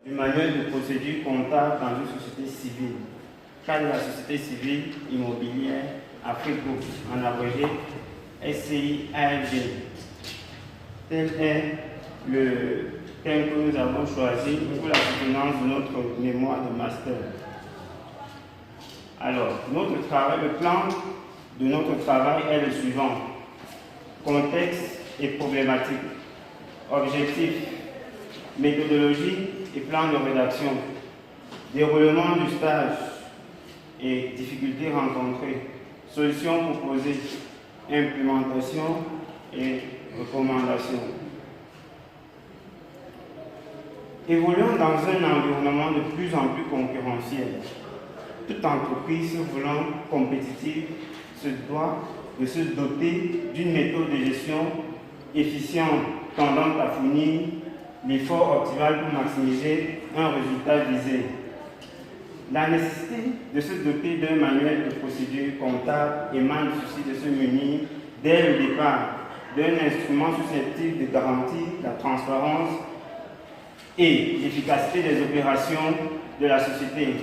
Du manuel de procédure comptable dans une société civile. Cadre de la société civile immobilière Afrique Group, en abrégé SCI AFG. Tel est le thème que nous avons choisi pour la soutenance de notre mémoire de master. Alors, notre travail, le plan de notre travail est le suivant. Contexte et problématique. Objectif, méthodologie et plan de rédaction. Déroulement du stage et difficultés rencontrées. Solutions proposées. Implémentation et recommandations. Évoluant dans un environnement de plus en plus concurrentiel, toute entreprise se voulant compétitive se doit de se doter d'une méthode de gestion efficiente tendant à fournir l'effort optimal pour maximiser un résultat visé. La nécessité de se doter d'un manuel de procédure comptable émane du souci de se munir dès le départ d'un instrument susceptible de garantir la transparence et l'efficacité des opérations de la société.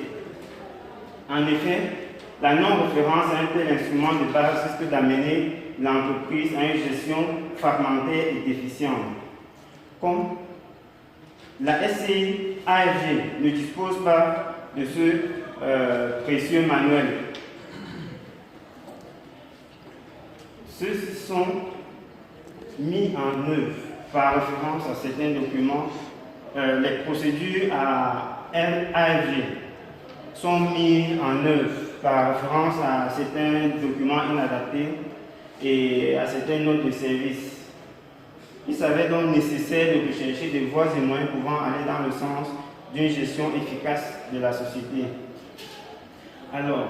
En effet, la non-référence à un tel instrument de base risque d'amener l'entreprise à une gestion fragmentaire et déficiente. Comme la SCI AFG ne dispose pas de ce précieux manuel, ceux-ci sont mis en œuvre par référence à certains documents. Les procédures à AFG sont mises en œuvre par référence à certains documents inadaptés et à certaines notes de service. Il s'avère donc nécessaire de rechercher des voies et moyens pouvant aller dans le sens d'une gestion efficace de la société. Alors,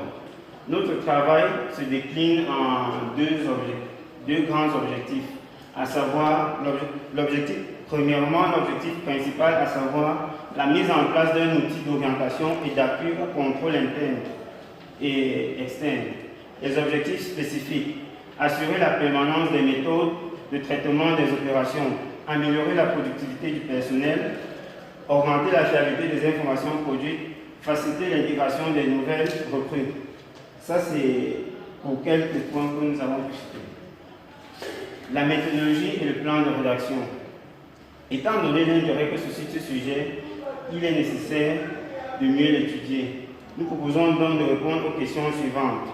notre travail se décline en deux grands objectifs, à savoir l'objectif principal, à savoir la mise en place d'un outil d'orientation et d'appui au contrôle interne et externe. Les objectifs spécifiques: assurer la permanence des méthodes de traitement des opérations, améliorer la productivité du personnel, augmenter la fiabilité des informations produites, faciliter l'intégration des nouvelles recrues. Ça, c'est pour quelques points que nous avons pu citer. La méthodologie et le plan de rédaction. Étant donné l'intérêt que suscite ce sujet, il est nécessaire de mieux l'étudier. Nous proposons donc de répondre aux questions suivantes.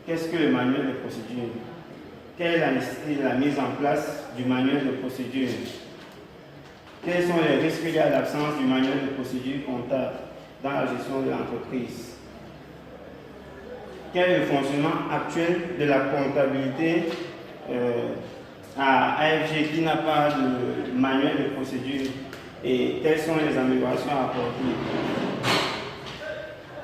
Qu'est-ce que le manuel de procédure? Quelle est la nécessité de la mise en place du manuel de procédure? Quels sont les risques liés à l'absence du manuel de procédure comptable dans la gestion de l'entreprise? Quel est le fonctionnement actuel de la comptabilité à AFG qui n'a pas de manuel de procédure et quelles sont les améliorations à apporter?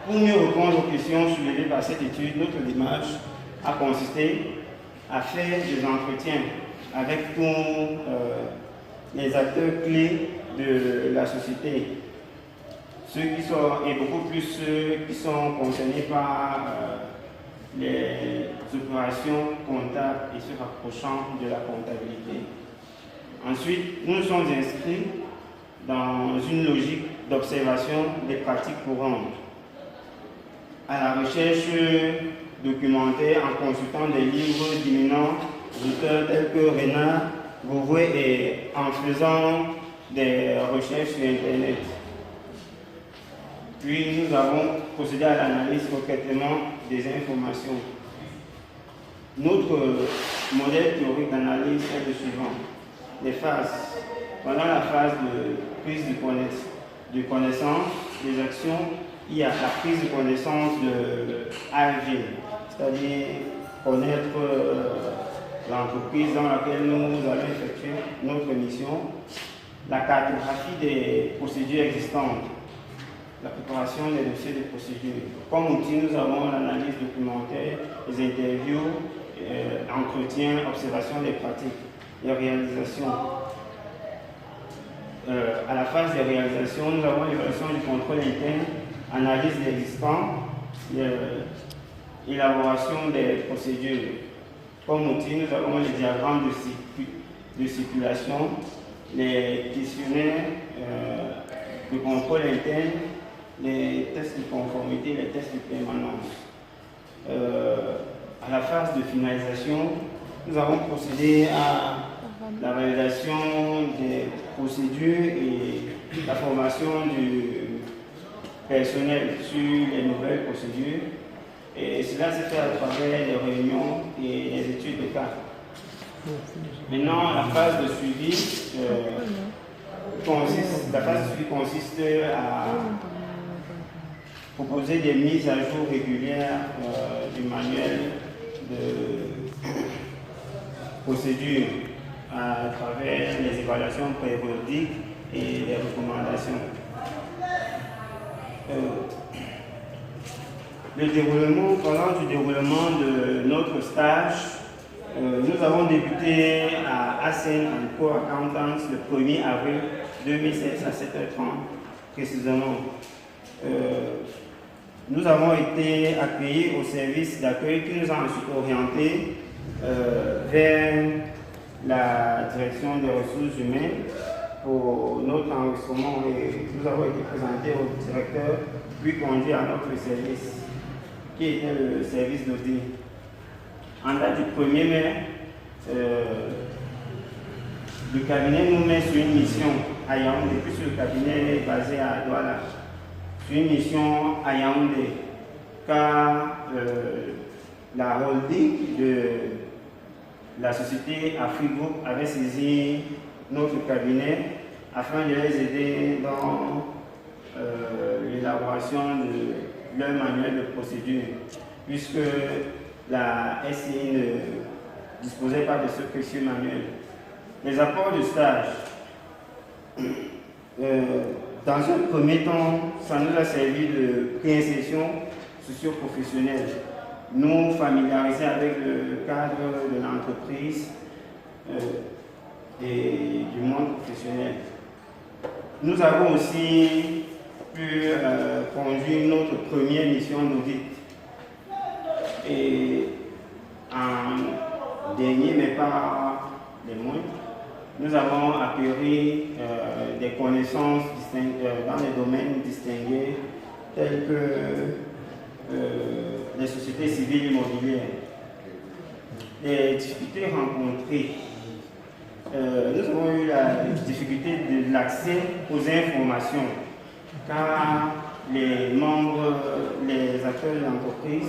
Pour mieux répondre aux questions soulevées par cette étude, notre démarche a consisté à faire des entretiens avec tous les acteurs clés de la société, et beaucoup plus ceux qui sont concernés par les opérations comptables et se rapprochant de la comptabilité. Ensuite, nous nous sommes inscrits dans une logique d'observation des pratiques courantes, à la recherche documentaire en consultant des livres d'éminents auteurs tels que Renard, Gauvret et en faisant des recherches sur Internet. Puis nous avons procédé à l'analyse requêtement des informations. Notre modèle théorique d'analyse est le suivant. Les phases. Pendant la phase de prise de connaissance des actions, il y a la prise de connaissance de AFG, c'est-à-dire connaître l'entreprise dans laquelle nous allons effectuer notre mission, la cartographie des procédures existantes, la préparation des dossiers de procédure. Comme outil, nous avons l'analyse documentaire, les interviews, entretiens, observation des pratiques, les réalisations. À la phase des réalisations, nous avons l'évaluation du contrôle interne, analyse de l'existant, élaboration des procédures. Comme outil, nous avons les diagrammes de circulation, les questionnaires de contrôle interne, les tests de conformité, les tests de permanence. À la phase de finalisation, nous avons procédé à la réalisation des procédures et la formation du personnel sur les nouvelles procédures. Et cela s'est fait à travers les réunions et les études de cas. Maintenant, la phase de suivi consiste à proposer des mises à jour régulières du manuel de procédure à travers les évaluations périodiques et les recommandations. Pendant le déroulement de notre stage, nous avons débuté à ASEN Co Accountants le 1er avril 2016 à 7h30 précisément. Nous avons été accueillis au service d'accueil qui nous a ensuite orientés vers la direction des ressources humaines pour notre enregistrement et nous avons été présentés au directeur puis conduits à notre service qui était le service d'audit. En date du 1er mai, le cabinet nous met sur une mission à Yaoundé, puisque le cabinet est basé à Douala, sur une mission à Yaoundé, car la holding de la société Afrigroup avait saisi notre cabinet afin de les aider dans l'élaboration de leur manuel de procédure, puisque la SCI ne disposait pas de ce précieux manuel. Les apports de stage. Dans un premier temps, ça nous a servi de préinsertion socio-professionnelle, nous familiariser avec le cadre de l'entreprise et du monde professionnel. Nous avons aussi pu conduire notre première mission d'audit. Et en dernier, mais pas les moindres, nous avons acquis des connaissances dans des domaines distingués tels que les sociétés civiles immobilières. Les difficultés rencontrées. Nous avons eu la difficulté de l'accès aux informations, car les membres, les acteurs de l'entreprise,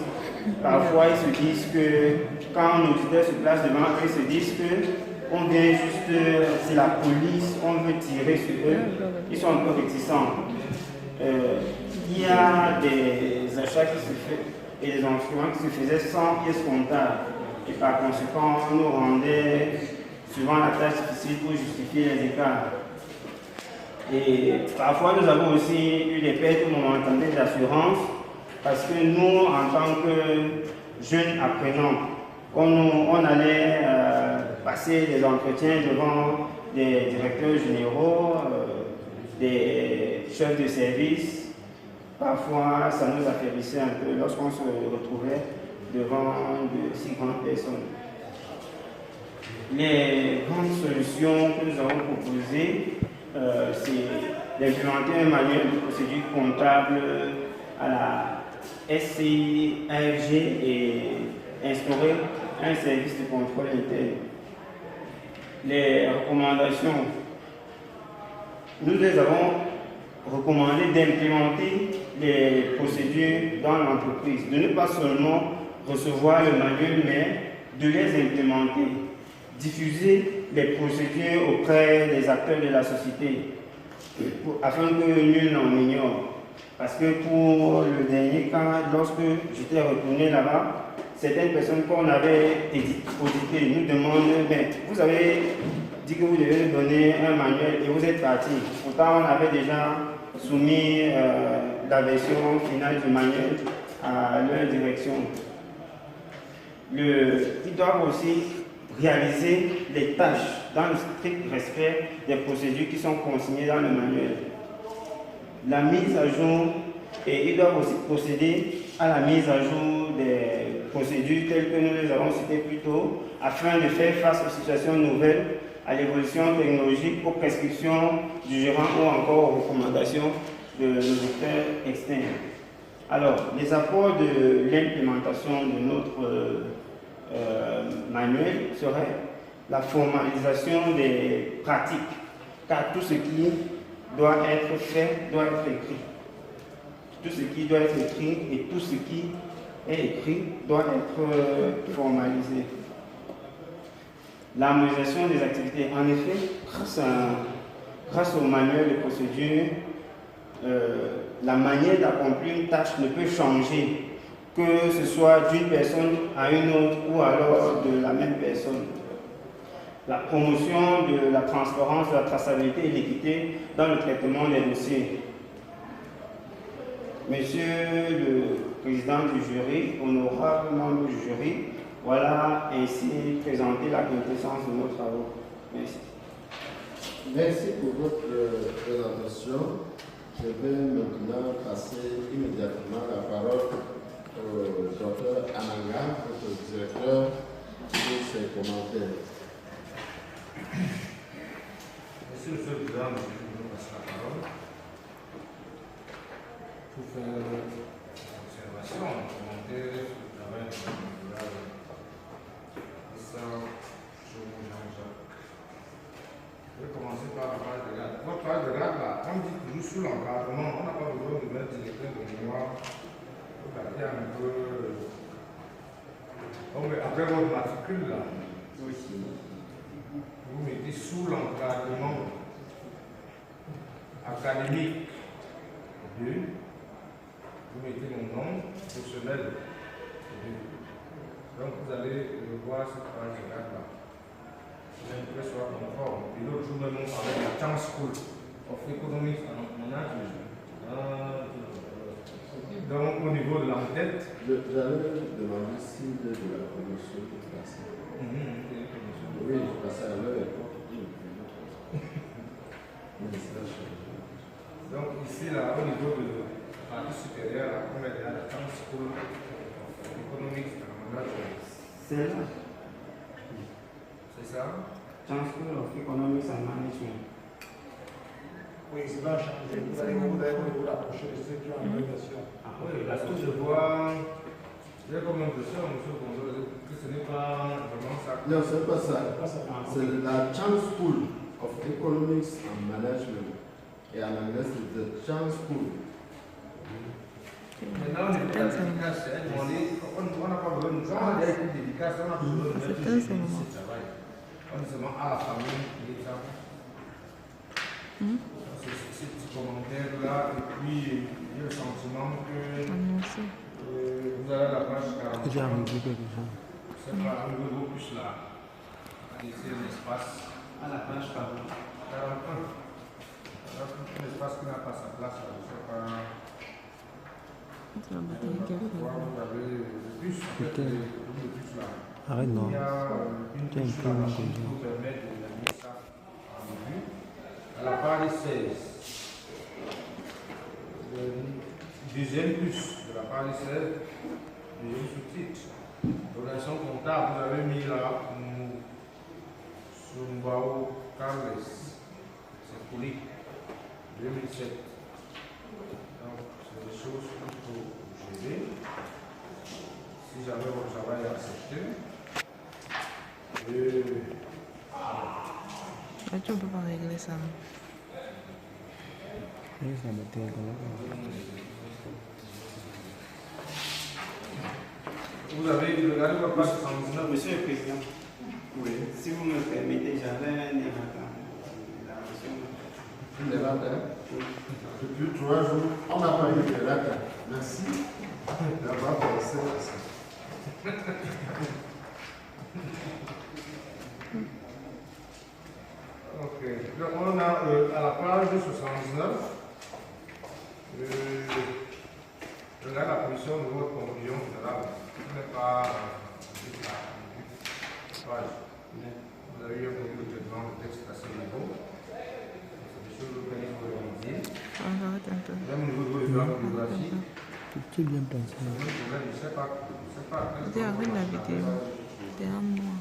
parfois ils se disent que quand un auditeur se place devant eux, ils se disent que on vient juste, c'est la police, on veut tirer sur eux. Ils sont un peu réticents. Il y a des achats qui se font et des instruments qui se faisaient sans pièces comptables. Et par conséquent, on nous rendait souvent la tâche difficile pour justifier les écarts. Et parfois, nous avons aussi eu des pertes momentanées d'assurance parce que nous, en tant que jeunes apprenants, on allait passer des entretiens devant des directeurs généraux, des chefs de service. Parfois, ça nous affaiblissait un peu lorsqu'on se retrouvait devant de si grandes personnes. Les grandes solutions que nous avons proposées, c'est d'implémenter un manuel de procédure comptable à la SCI AFG et instaurer un service de contrôle interne. Les recommandations, nous les avons recommandé d'implémenter les procédures dans l'entreprise, de ne pas seulement recevoir le manuel, mais de les implémenter, diffuser les procédures auprès des acteurs de la société, afin que nul n'en ignore. Parce que pour le dernier cas, lorsque j'étais retourné là-bas, certaines personnes qu'on avait auditées nous demandent, ben, vous avez dit que vous devez nous donner un manuel et vous êtes parti. Pourtant, on avait déjà soumis la version finale du manuel à leur direction. Ils doivent aussi réaliser les tâches dans le strict respect des procédures qui sont consignées dans le manuel. La mise à jour, et ils doivent aussi procéder à la mise à jour des procédures telles que nous les avons citées plus tôt, afin de faire face aux situations nouvelles à l'évolution technologique, aux prescriptions du gérant ou encore aux recommandations de l'auditeurs externe. Alors, les apports de l'implémentation de notre manuel seraient la formalisation des pratiques, car tout ce qui doit être fait doit être écrit. Tout ce qui doit être écrit et tout ce qui est écrit doit être formalisé. L'harmonisation des activités. En effet, grâce au manuel de procédure, la manière d'accomplir une tâche ne peut changer, que ce soit d'une personne à une autre ou alors de la même personne. La promotion de la transparence, de la traçabilité et l'équité dans le traitement des dossiers. Monsieur le président du jury, honorable membre du jury, voilà ainsi présenter la quintessence de nos travaux. Merci. Merci pour votre présentation. Je vais maintenant passer immédiatement la parole au docteur Ananga, notre directeur, pour ses commentaires. Merci, monsieur le président, je vous passe la parole pour faire une observation, un commentaire sur le travail de l'honorable Jean-Jacques. Je vais commencer par la page de garde. Votre page de garde, là, on dit toujours sous l'encadrement, on n'a pas besoin de mettre directeur de mémoire. Vous regardez un peu. Après votre matricule, là, vous mettez sous l'encadrement académique 2, vous mettez mon nom professionnel 2. Donc vous allez revoir cette page de garde-là. L'intérêt soit conforme. Et l'autre jour, même on parlait de la Chance School of Economics and Management. Donc au niveau de l'entête, J'allais demander s'il est de la commission de classe. Oui, je passais à l'heure. Donc ici, là, au niveau de la partie supérieure, on met la Chance School of Economics and Management. C'est là. C'est ça? Chance School of Economics and Management. Oui, c'est pas changé. Vous allez vous rapprocher de structures en navigation. Ah oui, parce que je vois, j'ai comme l'impression, monsieur Gonzalo, que ce n'est pas vraiment ça. Non, ce n'est pas ça. C'est la Chance School of Economics and Management. Et en anglais, c'est the Chance School. Maintenant, on est dans la dédicace, on n'a pas besoin de ça. On a déjà été dédicace, on a besoin de mettre ce travail. On est seulement à la famille, et ça. Ces petits commentaires-là, et puis j'ai le sentiment que vous avez la page 40. C'est pas un niveau plus là. Laisser l'espace À la page 40. 41. L'espace qui n'a pas sa place là, je ne sais pas. Pourquoi vous avez le plus, en fait, le plus là. Arrête, non. Il y a une touche là qui vous permet de mettre ça en début. À la page 16, le deuxième plus de la page 16, deuxième sous-titre, relation comptable, vous avez mis là Sumbao Carles, c'est poli, 2007. Donc, c'est des choses qu'il faut gérer. Si jamais votre travail est accepté, Tu peux pas régler ça. vous avez regardé votre page 79. Monsieur le Président, oui. Si vous me permettez, j'avais un errata. Une errata. Depuis 3 jours, on n'a pas eu d'errata. Merci d'avoir pensé à ça. Ok. Donc on a à la page 79, regarde la position de votre conclusion générale. Ce n'est pas page. Vous avez eu un peu de traitement de texte à ce niveau. C'est des choses auxquelles il faut remédier. Arrête un peu. Même au niveau de la bibliographie, Tout est bien pensé. je ne sais pas. Arrête la vidéo. T'es un mois.